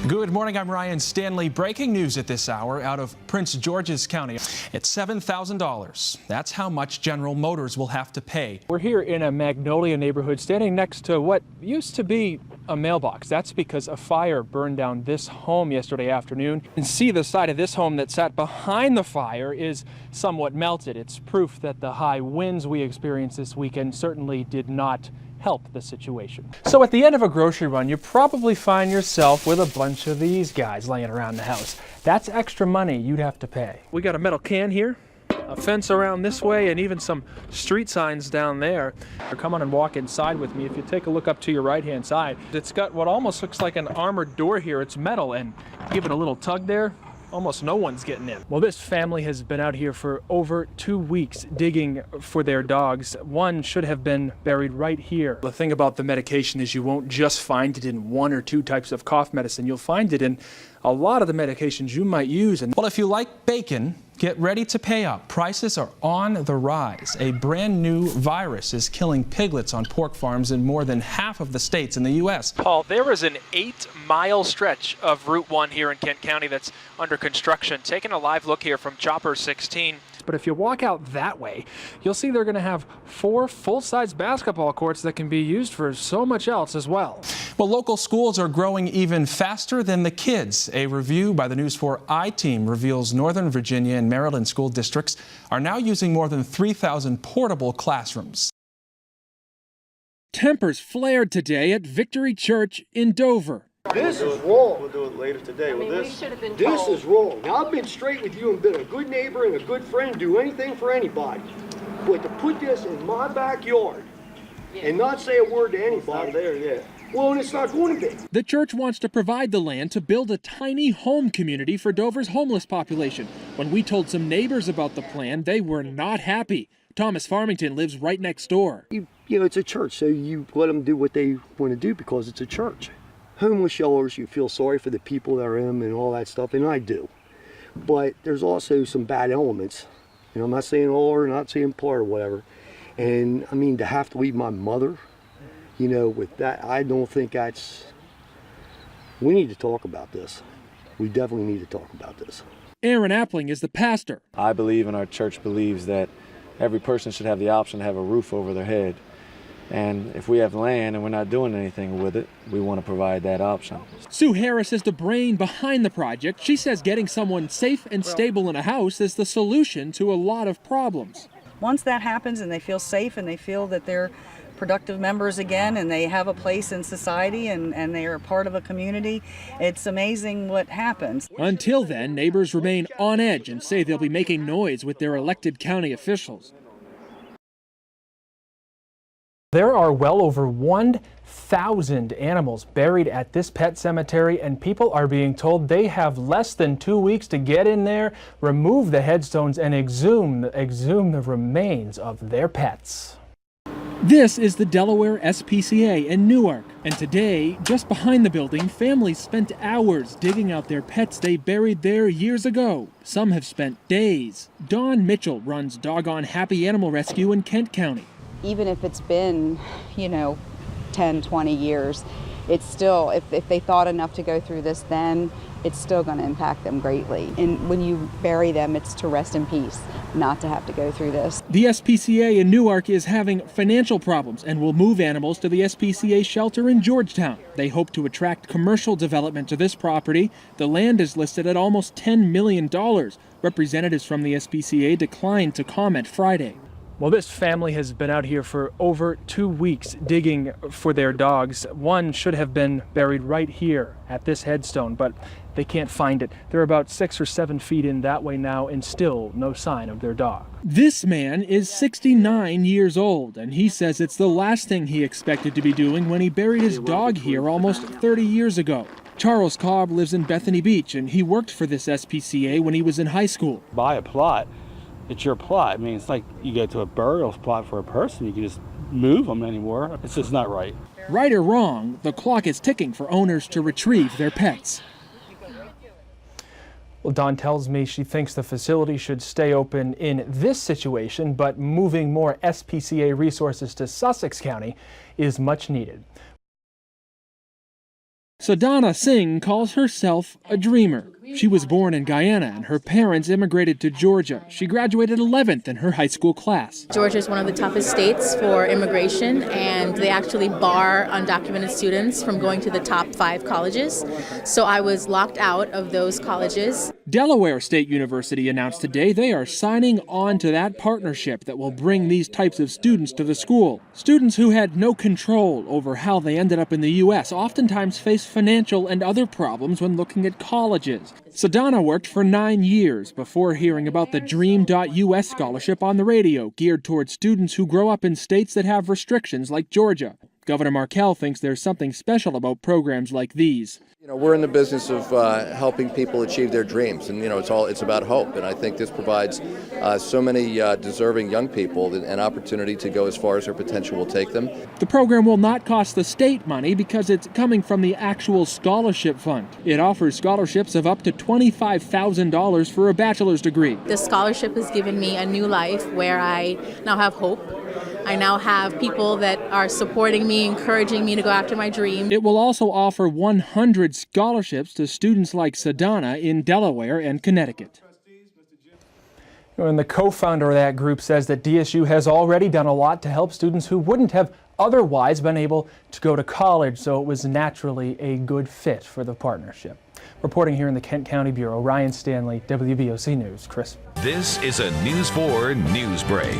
Good morning, I'm Ryan Stanley. Breaking news at this hour out of Prince George's County. It's $7,000. That's how much General Motors will have to pay. We're here in a Magnolia neighborhood standing next to what used to be a mailbox. That's because a fire burned down this home yesterday afternoon. And see, the side of this home that sat behind the fire is somewhat melted. It's proof that the high winds we experienced this weekend certainly did not help the situation. So at the end of a grocery run, you probably find yourself with a bunch of these guys laying around the house. That's extra money you'd have to pay. We got a metal can here, a fence around this way, and even some street signs down there. Come on and walk inside with me. If you take a look up to your right-hand side, it's got what almost looks like an armored door here. It's metal, and give it a little tug there. Almost no one's getting in. Well, this family has been out here for over 2 weeks digging for their dogs. One should have been buried right here. The thing about the medication is you won't just find it in 1 or 2 types of cough medicine. You'll find it in a lot of the medications you might use. Well, if you like bacon, get ready to pay up. Prices are on the rise. A brand new virus is killing piglets on pork farms in more than half of the states in the U.S. Paul, there is an 8-mile stretch of Route 1 here in Kent County that's under construction. Taking a live look here from Chopper 16. But if you walk out that way, you'll see they're going to have 4 full-size basketball courts that can be used for so much else as well. Well, local schools are growing even faster than the kids. A review by the News 4 I-Team reveals Northern Virginia and Maryland school districts are now using more than 3,000 portable classrooms. Tempers flared today at Victory Church in Dover. This is wrong. We'll do it later today. We should have been told. This is wrong. Now, I've been straight with you and been a good neighbor and a good friend, do anything for anybody. But to put this in my backyard and not say a word to anybody. It's not there yet. Well, and it's not going to be. The church wants to provide the land to build a tiny home community for Dover's homeless population. When we told some neighbors about the plan, they were not happy. Thomas Farmington lives right next door. You know, it's a church, so you let them do what they want to do because it's a church. Homeless shelters, you feel sorry for the people that are in them and all that stuff, and I do. But there's also some bad elements. You know, I'm not saying all or not saying part or whatever. And I mean, to have to leave my mother, you know, with that, I don't think that's... We need to talk about this. We definitely need to talk about this. Aaron Appling is the pastor. I believe, and our church believes, that every person should have the option to have a roof over their head. And if we have land and we're not doing anything with it, we want to provide that option. Sue Harris is the brain behind the project. She says getting someone safe and stable in a house is the solution to a lot of problems. Once that happens and they feel safe and they feel that they're productive members again and they have a place in society and they are a part of a community, it's amazing what happens. Until then, neighbors remain on edge and say they'll be making noise with their elected county officials. There are well over 1,000 animals buried at this pet cemetery, and people are being told they have less than 2 weeks to get in there, remove the headstones, and exhume the remains of their pets. This is the Delaware SPCA in Newark, and today, just behind the building, families spent hours digging out their pets they buried there years ago. Some have spent days. Dawn Mitchell runs Doggone Happy Animal Rescue in Kent County. Even if it's been, 10, 20 years, it's still, if they thought enough to go through this then, it's still going to impact them greatly. And when you bury them, it's to rest in peace, not to have to go through this. The SPCA in Newark is having financial problems and will move animals to the SPCA shelter in Georgetown. They hope to attract commercial development to this property. The land is listed at almost $10 million. Representatives from the SPCA declined to comment Friday. Well, this family has been out here for over 2 weeks digging for their dogs. One should have been buried right here at this headstone, but they can't find it. They're about 6 or 7 feet in that way now, and still no sign of their dog. This man is 69 years old, and he says it's the last thing he expected to be doing when he buried his dog here almost 30 years ago. Charles Cobb lives in Bethany Beach, and he worked for this SPCA when he was in high school. Buy a plot. It's your plot. I mean, it's like you go to a burial plot for a person, you can just move them anymore. It's just not right. Right or wrong, the clock is ticking for owners to retrieve their pets. Well, Dawn tells me she thinks the facility should stay open in this situation, but moving more SPCA resources to Sussex County is much needed. Sadhana Singh calls herself a dreamer. She was born in Guyana and her parents immigrated to Georgia. She graduated 11th in her high school class. Georgia is one of the toughest states for immigration, and they actually bar undocumented students from going to the top 5 colleges. So I was locked out of those colleges. Delaware State University announced today they are signing on to that partnership that will bring these types of students to the school. Students who had no control over how they ended up in the U.S. oftentimes face financial and other problems when looking at colleges. Sadhana worked for 9 years before hearing about the Dream.US scholarship on the radio, geared towards students who grow up in states that have restrictions like Georgia. Governor Markell thinks there's something special about programs like these. We're in the business of helping people achieve their dreams, and it's about hope. And I think this provides so many deserving young people an opportunity to go as far as their potential will take them. The program will not cost the state money because it's coming from the actual scholarship fund. It offers scholarships of up to $25,000 for a bachelor's degree. The scholarship has given me a new life where I now have hope. I now have people that are supporting me, encouraging me to go after my dream. It will also offer 100 scholarships to students like Sadhana in Delaware and Connecticut. And the co-founder of that group says that DSU has already done a lot to help students who wouldn't have otherwise been able to go to college, so it was naturally a good fit for the partnership. Reporting here in the Kent County Bureau, Ryan Stanley, WBOC News. Chris. This is a News 4 News Break.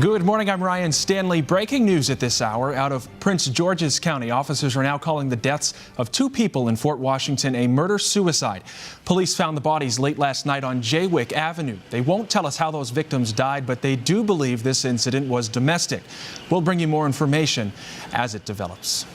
Good morning, I'm Ryan Stanley. Breaking news at this hour out of Prince George's County. Officers are now calling the deaths of 2 people in Fort Washington a murder-suicide. Police found the bodies late last night on Jaywick Avenue. They won't tell us how those victims died, but they do believe this incident was domestic. We'll bring you more information as it develops.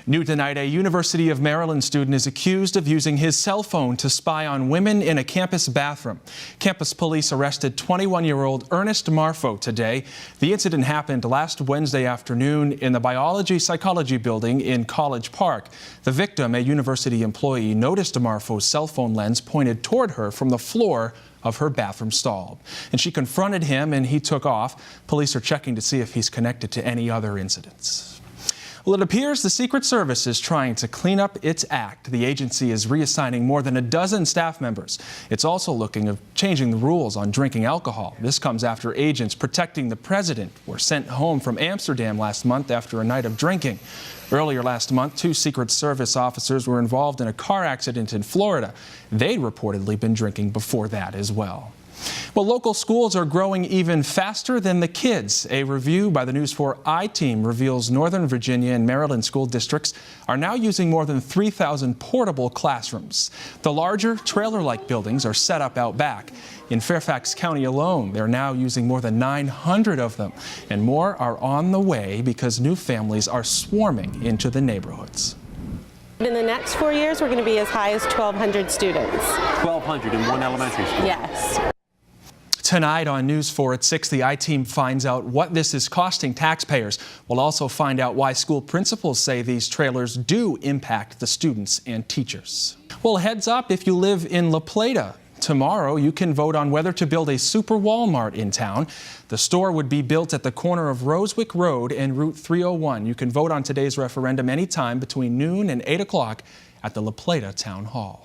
New tonight, a University of Maryland student is accused of using his cell phone to spy on women in a campus bathroom. Campus police arrested 21-year-old Ernest Marfo today. The incident happened last Wednesday afternoon in the Biology Psychology building in College Park. The victim, a university employee, noticed Marfo's cell phone lens pointed toward her from the floor of her bathroom stall. And she confronted him and he took off. Police are checking to see if he's connected to any other incidents. Well, it appears the Secret Service is trying to clean up its act. The agency is reassigning more than a dozen staff members. It's also looking at changing the rules on drinking alcohol. This comes after agents protecting the president were sent home from Amsterdam last month after a night of drinking. Earlier last month, 2 Secret Service officers were involved in a car accident in Florida. They'd reportedly been drinking before that as well. Well, local schools are growing even faster than the kids. A review by the News 4 I-Team reveals Northern Virginia and Maryland school districts are now using more than 3,000 portable classrooms. The larger trailer-like buildings are set up out back. In Fairfax County alone, they're now using more than 900 of them. And more are on the way because new families are swarming into the neighborhoods. In the next 4 years, we're going to be as high as 1,200 students. 1,200 in one elementary school? Yes. Tonight on News 4 at 6, the I-Team finds out what this is costing taxpayers. We'll also find out why school principals say these trailers do impact the students and teachers. Well, heads up if you live in La Plata. Tomorrow, you can vote on whether to build a super Walmart in town. The store would be built at the corner of Rosewick Road and Route 301. You can vote on today's referendum anytime between noon and 8 o'clock at the La Plata Town Hall.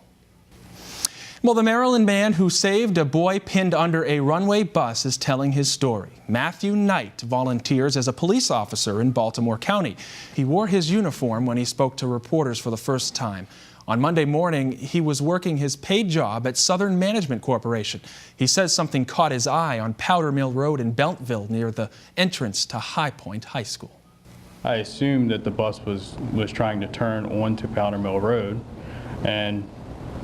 Well, the Maryland man who saved a boy pinned under a runway bus is telling his story. Matthew Knight volunteers as a police officer in Baltimore County. He wore his uniform when he spoke to reporters for the first time. On Monday morning, he was working his paid job at Southern Management Corporation. He says something caught his eye on Powder Mill Road in Beltonville near the entrance to High Point High School. I assumed that the bus was trying to turn onto Powder Mill Road, and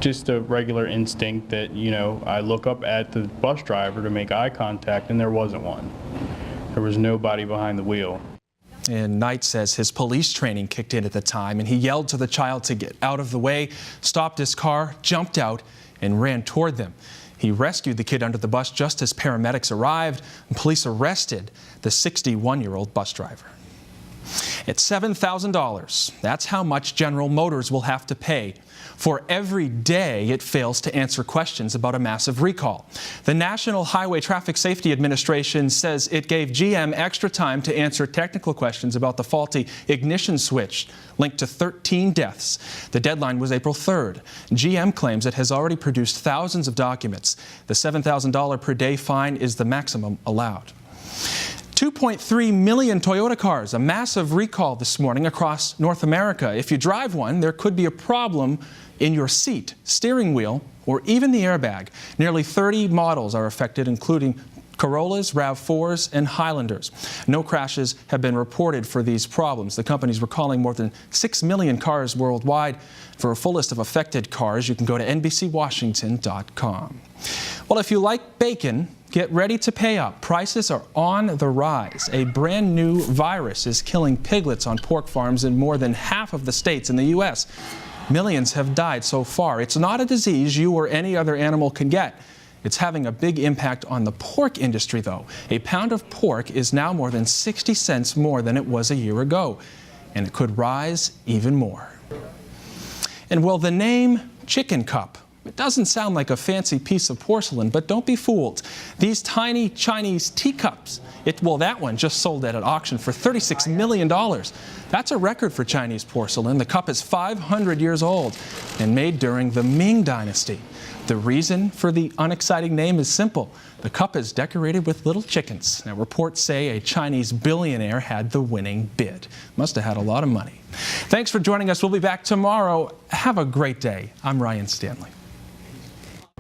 just a regular instinct that, I look up at the bus driver to make eye contact, and there wasn't one. There was nobody behind the wheel. And Knight says his police training kicked in at the time, and he yelled to the child to get out of the way, stopped his car, jumped out, and ran toward them. He rescued the kid under the bus just as paramedics arrived, and police arrested the 61-year-old bus driver. It's $7,000. That's how much General Motors will have to pay for every day it fails to answer questions about a massive recall. The National Highway Traffic Safety Administration says it gave GM extra time to answer technical questions about the faulty ignition switch linked to 13 deaths. The deadline was April 3rd. GM claims it has already produced thousands of documents. The $7,000 per day fine is the maximum allowed. 2.3 million Toyota cars, a massive recall this morning across North America. If you drive one, there could be a problem in your seat, steering wheel, or even the airbag. Nearly 30 models are affected, including Corollas, RAV4s, and Highlanders. No crashes have been reported for these problems. The company's recalling more than 6 million cars worldwide. For a full list of affected cars, you can go to NBCWashington.com. Well, if you like bacon, get ready to pay up. Prices are on the rise. A brand new virus is killing piglets on pork farms in more than half of the states in the U.S. Millions have died so far. It's not a disease you or any other animal can get. It's having a big impact on the pork industry, though. A pound of pork is now more than 60 cents more than it was a year ago, and it could rise even more. And well, the name Chicken Cup, it doesn't sound like a fancy piece of porcelain, but don't be fooled. These tiny Chinese teacups, that one just sold at an auction for $36 million. That's a record for Chinese porcelain. The cup is 500 years old and made during the Ming Dynasty. The reason for the unexciting name is simple. The cup is decorated with little chickens. Now, reports say a Chinese billionaire had the winning bid. Must have had a lot of money. Thanks for joining us. We'll be back tomorrow. Have a great day. I'm Ryan Stanley.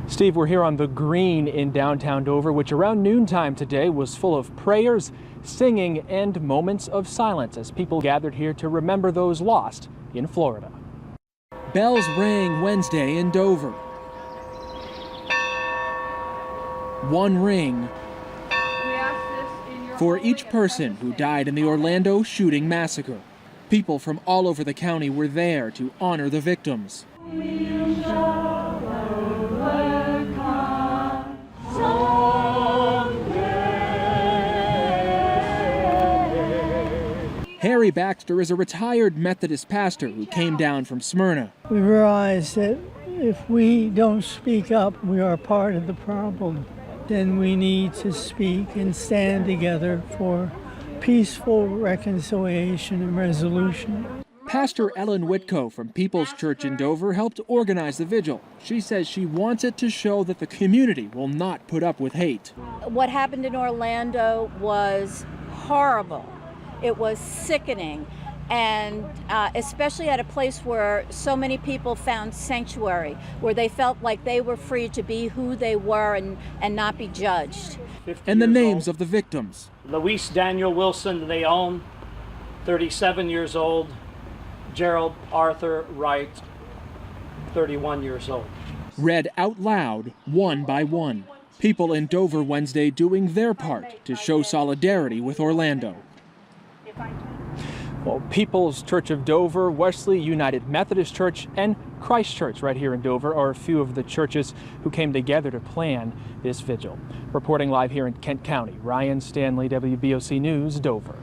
Steve, we're here on the Green in downtown Dover, which around noontime today was full of prayers, singing, and moments of silence as people gathered here to remember those lost in Florida. Bells rang Wednesday in Dover. One ring for each person who died in the Orlando shooting massacre. People from all over the county were there to honor the victims. Harry Baxter is a retired Methodist pastor who came down from Smyrna. We realize that if we don't speak up, we are part of the problem. Then we need to speak and stand together for peaceful reconciliation and resolution. Pastor Ellen Whitco from People's Church in Dover helped organize the vigil. She says she wants it to show that the community will not put up with hate. What happened in Orlando was horrible. It was sickening, and especially at a place where so many people found sanctuary, where they felt like they were free to be who they were and not be judged. And the names of the victims. Luis Daniel Wilson Leon, 37 years old. Gerald Arthur Wright, 31 years old. Read out loud, one by one. People in Dover Wednesday doing their part to show solidarity with Orlando. Well, People's Church of Dover, Wesley United Methodist Church, and Christ Church right here in Dover are a few of the churches who came together to plan this vigil. Reporting live here in Kent County, Ryan Stanley, WBOC News, Dover.